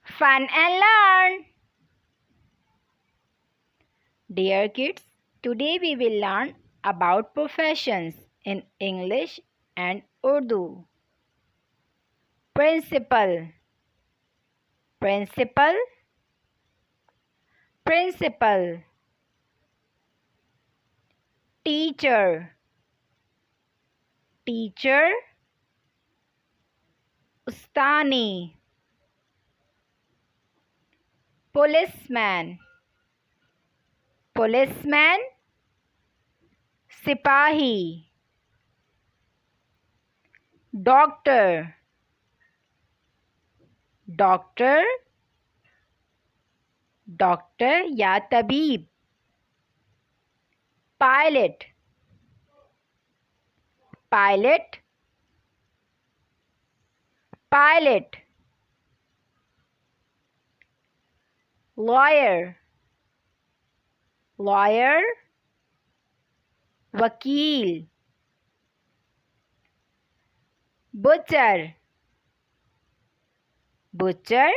Fun and learn. Dear kids, today we will learn about professions in English and Urdu. Principal, principal, principal. Teacher, teacher. Ustani. Policeman, policeman. Sipahi. Doctor, doctor, doctor या तबीब. Pilot, pilot, pilot. Lawyer, lawyer. वकील. Butcher, butcher.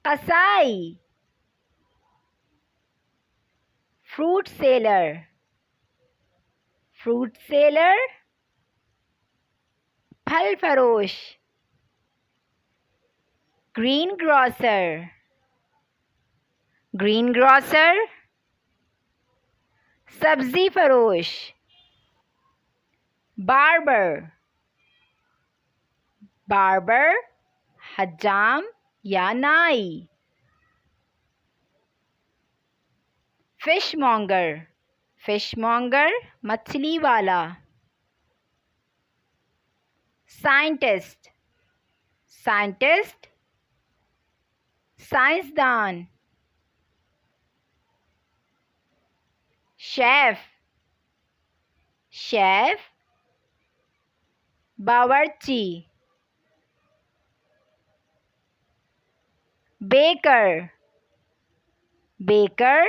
कसाई. Fruit seller, fruit seller. फल फरोश. Greengrocer, greengrocer. सब्जी फरोश. Barber, barber. हजाम या नाई. Fishmonger, fishmonger. मछली वाला. Scientist, scientist. साइंसदान. Chef, chef. बावर्ची. Baker, baker,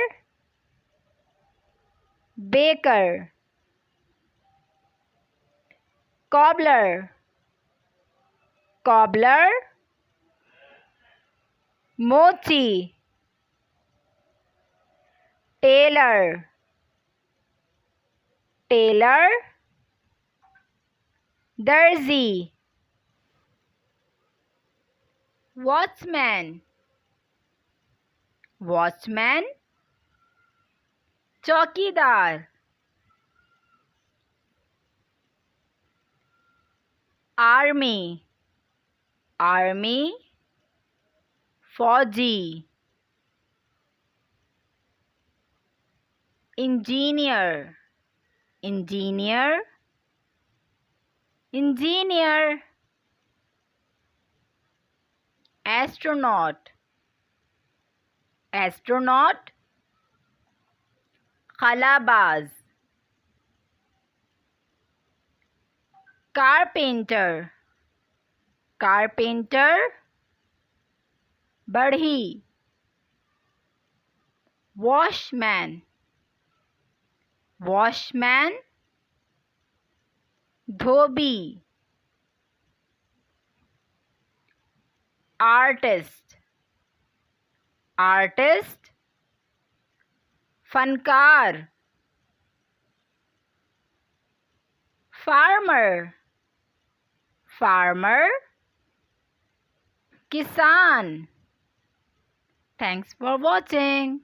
baker. Cobbler, cobbler. Mochi, tailor, tailor. Darzi, watchman, watchman. चौकीदार. Army, army. फौजी. Engineer, engineer, engineer. Astronaut, astronaut. खलाबाज. Carpenter, carpenter. बढ़ी. Washman, washman. धोबी. Artist, artist. फनकार. Farmer, farmer. किसान. Thanks for watching.